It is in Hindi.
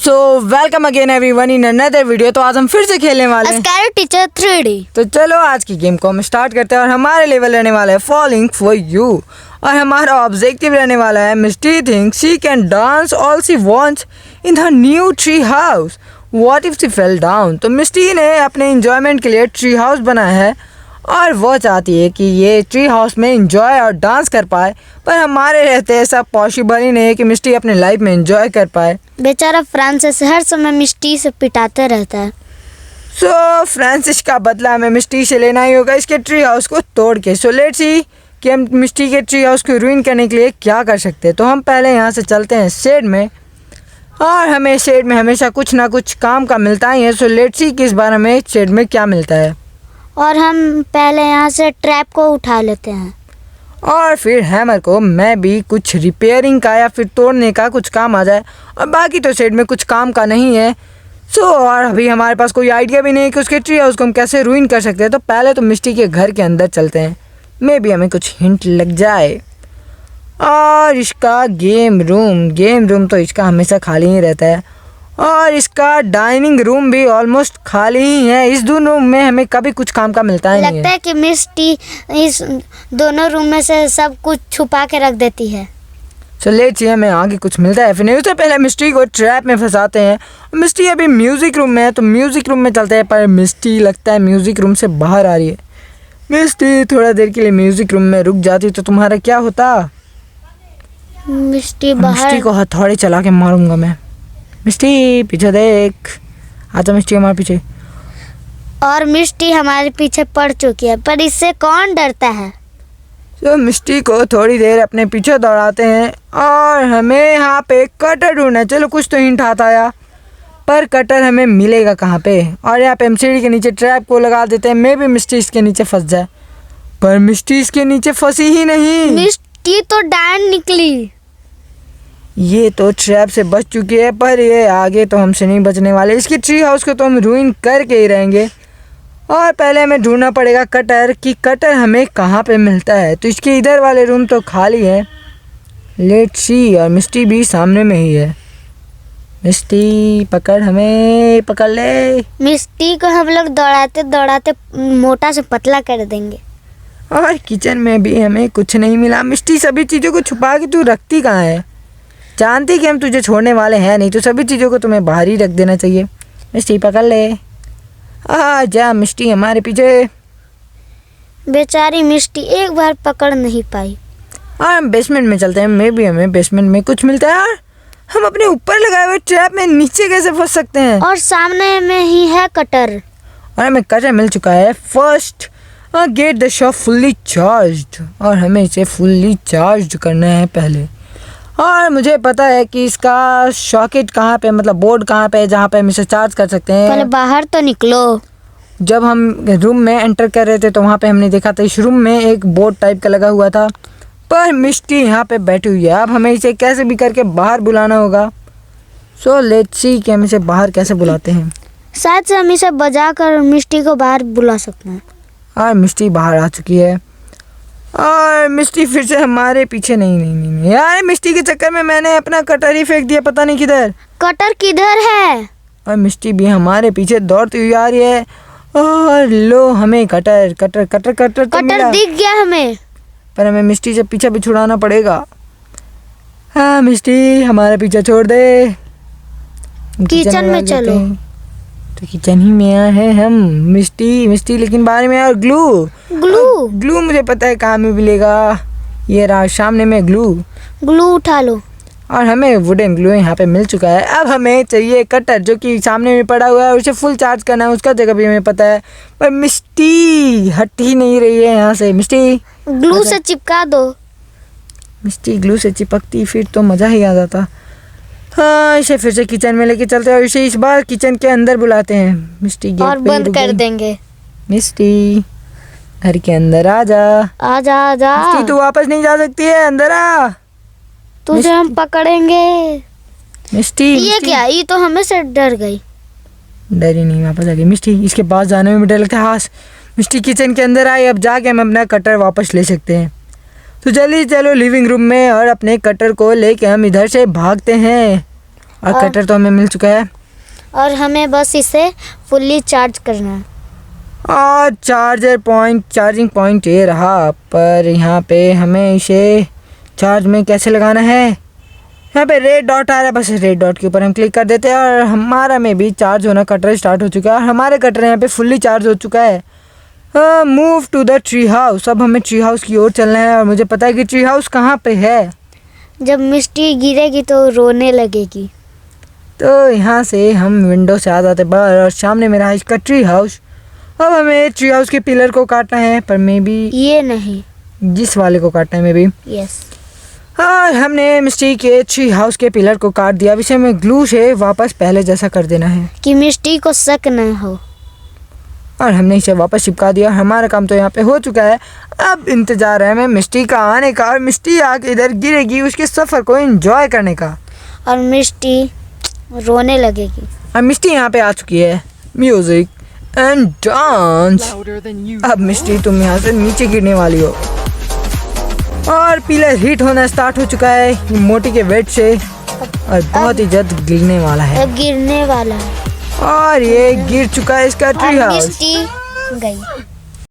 So welcome again everyone in another video. तो आज हम फिर से खेलने वाले हैं स्कैर टीचर 3D। तो चलो आज की गेम को हम स्टार्ट करते हैं और हमारे लेवल रहने वाला है फॉलिंग फॉर यू और हमारा ऑब्जेक्टिव रहने वाला है Misty thinks she can dance all she wants in the new tree house what if she fell down. तो मिस्टी ने अपने इंजॉयमेंट के लिए ट्री हाउस बनाया है और वो चाहती है कि ये ट्री हाउस में इंजॉय और डांस कर पाए, पर हमारे रहते ऐसा पॉसिबल ही नहीं है कि मिस्टी अपने लाइफ में इंजॉय कर पाए। बेचारा फ्रांसिस हर समय मिस्टी से पिटाते रहता है। सो फ्रांसिस का बदला हमें मिस्टी से लेना ही होगा इसके ट्री हाउस को तोड़ के। सो लेट्स सी कि हम मिस्टी के ट्री हाउस को रूइन करने के लिए क्या कर सकते हैं। तो हम पहले यहाँ से चलते हैं शेड में और हमें शेड में हमेशा कुछ ना कुछ काम का मिलता ही है। सो लेट्स सी कि इस बार हमें शेड में क्या मिलता है और हम पहले यहाँ से ट्रैप को उठा लेते हैं और फिर हैमर को मैं भी कुछ रिपेयरिंग का या फिर तोड़ने का कुछ काम आ जाए और बाकी तो शेड में कुछ काम का नहीं है। सो और अभी हमारे पास कोई आइडिया भी नहीं है कि उसके ट्री हाउस को हम कैसे रूइन कर सकते हैं। तो पहले तो मिस्टी के घर के अंदर चलते हैं, मे भी हमें कुछ हिंट लग जाए। और इसका गेम रूम तो इसका हमेशा खाली ही रहता है और इसका डाइनिंग रूम भी ऑलमोस्ट खाली ही है। इस दोनों रूम में हमें कभी कुछ काम का मिलता ही नहीं है। लगता है कि मिस्टी इस दोनों रूम में से सब कुछ छुपा के रख देती है। सो लेट्स सी हमें आगे कुछ मिलता है फिर नहीं। उससे पहले मिस्टी को ट्रैप में फंसाते हैं। मिस्टी अभी म्यूज़िक रूम में है तो म्यूज़िक रूम में चलते हैं, पर मिस्टी लगता है म्यूज़िक रूम से बाहर आ रही है। मिस्टी थोड़ा देर के लिए म्यूज़िक रूम में रुक जाती तो तुम्हारा क्या होता? मिस्टी को हथौड़े चला के मारूंगा मैं। मिस्टी पीछे देख, आजा मिस्टी हमारे पीछे। और मिस्टी हमारे पीछे पड़ चुकी है, पर इससे कौन डरता है। तो मिस्टी को थोड़ी देर अपने पीछे दौड़ाते हैं और हमें यहाँ पे कटर ढूंढना है। चलो कुछ तो हिंट आता है, पर कटर हमें मिलेगा कहाँ पे। और यहाँ पे हम सीढ़ी के नीचे ट्रैप को लगा देते हैं, मे भी मिस्टी इसके नीचे फंस जाए, पर मिस्टी इसके नीचे फंसी ही नहीं। मिस्टी तो डांड निकली। ये तो ट्रैप से बच चुकी है, पर ये आगे तो हमसे नहीं बचने वाले। इसकी ट्री हाउस को तो हम रूइन करके ही रहेंगे। और पहले हमें ढूंढना पड़ेगा कटर कि कटर हमें कहाँ पे मिलता है। तो इसके इधर वाले रूम तो खाली है, लेट्स सी। और मिस्टी भी सामने में ही है। मिस्टी पकड़, हमें पकड़ ले। मिस्टी को हम लोग दौड़ाते दौड़ाते मोटा से पतला कर देंगे। और किचन में भी हमें कुछ नहीं मिला। मिस्टी सभी चीज़ों को छुपा के तू रखती कहाँ है? जानती कि हम तुझे छोड़ने वाले हैं नहीं, तो सभी चीज़ों को तुम्हें बाहर ही रख देना चाहिए। मिस्टी पकड़ ले, आ जा मिस्टी हमारे पीछे। बेचारी मिस्टी एक बार पकड़ नहीं पाई। और हम बेसमेंट में चलते हैं, मे भी हमें बेसमेंट में कुछ मिलता है। यार हम अपने ऊपर लगाए हुए ट्रैप में नीचे कैसे फंस सकते हैं? और सामने में ही है कटर। और हमें कटर मिल चुका है। First get the shop fully charged, और हमें इसे फुल्ली चार्ज करना है पहले। और मुझे पता है कि इसका सॉकेट कहाँ पे, मतलब बोर्ड कहाँ पे है जहाँ पे हम इसे चार्ज कर सकते हैं। पहले बाहर तो निकलो। जब हम रूम में एंटर कर रहे थे तो वहाँ पे हमने देखा था इस रूम में एक बोर्ड टाइप का लगा हुआ था, पर मिस्टी यहाँ पे बैठी हुई है। अब हमें इसे कैसे भी करके बाहर बुलाना होगा। सो लेट्स सी कि हम इसे बाहर कैसे बुलाते हैं। शायद से हम इसे बजा कर मिस्टी को बाहर बुला सकते हैं। और मिस्टी बाहर आ चुकी है और मिस्टी फिर से हमारे पीछे नहीं यार, मिस्टी के चक्कर में मैंने अपना कटर ही फेंक दिया, पता नहीं किधर। कटर किधर है? और मिस्टी भी हमारे पीछे दौड़ती हुई आ रही है। और लो हमें कटर कटर कटर कटर तो मिला, दिख गया हमें, पर हमें मिस्टी से पीछा भी छुड़ाना पड़ेगा। हाँ मिस्टी हमारा पीछा छोड़ दे, किचन में चलो। तो किचन ही में आए हैं हम। मिस्टी लेकिन बाहर में। और ग्लू मुझे पता है कहाँ में मिलेगा, ये रहा सामने में ग्लू उठा लो। और हमें वुडन ग्लू यहाँ पे मिल चुका है। अब हमें चाहिए कटर जो कि सामने में पड़ा हुआ है, उसे फुल चार्ज करना है। उसका जगह भी हमें पता है, पर मिस्टी हट ही नहीं रही है यहाँ से। मिस्टी ग्लू से चिपका दो। मिस्टी ग्लू से चिपकती फिर तो मज़ा ही आ जाता। हाँ इसे फिर से किचन में लेके चलते हैं और इसे इस बार किचन के अंदर बुलाते हैं। मिस्टी गेट और बंद कर देंगे। मिस्टी घर के अंदर आजा। मिस्टी तू वापस नहीं जा सकती है, अंदर आ। तुझे हम पकड़ेंगे। मिस्टी ये क्या, ये तो हमें से डर गई। डरी नहीं, वापस आ गई। मिस्टी इसके पास जाने में डर लगता है। हाँ मिस्टी किचन के अंदर आई, अब जाके हम अपना कटर वापस ले सकते हैं। तो जल्दी चलो लिविंग रूम में और अपने कटर को लेके हम इधर से भागते हैं। और कटर तो हमें मिल चुका है और हमें बस इसे फुल्ली चार्ज करना है। और चार्जिंग पॉइंट ये रहा, पर यहाँ पे हमें इसे चार्ज में कैसे लगाना है। यहाँ पे रेड डॉट आ रहा है, बस रेड डॉट के ऊपर हम क्लिक कर देते हैं और हमारा में भी चार्ज होना कटर स्टार्ट हो चुका है और हमारे कटर यहाँ पे फुल्ली चार्ज हो चुका है। Move to the tree house. अब हमें ट्री हाउस की ओर चलना है और मुझे पता है कि ट्री हाउस कहाँ पे है। जब मिस्टी गिरेगी तो रोने लगेगी। तो यहाँ से हम विंडो से आ जाते बाहर और सामने मेरा है इसका ट्री हाउस। अब हमें ट्री हाउस के पिलर को काटना है, पर मे बी ये नहीं, जिस वाले को काटना है मे बी। यस। और हमने मिस्टी के ट्री हाउस के पिलर को काट दिया। अब इसे हमें ग्लू से वापस पहले जैसा कर देना है कि मिस्टी को शक न हो। और हमने इसे वापस चिपका दिया। हमारा काम तो यहाँ पे हो चुका है। अब इंतजार है हमें मिस्टी का आने का और मिस्टी आके इधर गिरेगी उसके सफ़र को एंजॉय करने का और मिस्टी रोने लगेगी। अब मिस्टी यहाँ पे आ चुकी है। Music and dance. अब मिस्टी तुम यहाँ से नीचे गिरने वाली हो और पिलर हिट होना स्टार्ट हो चुका है मोटी के वेट से और बहुत ही जल्द गिरने वाला है अब गिरने वाला है और ये गिर चुका है इसका ट्री और हाउस। मिस्टी गई।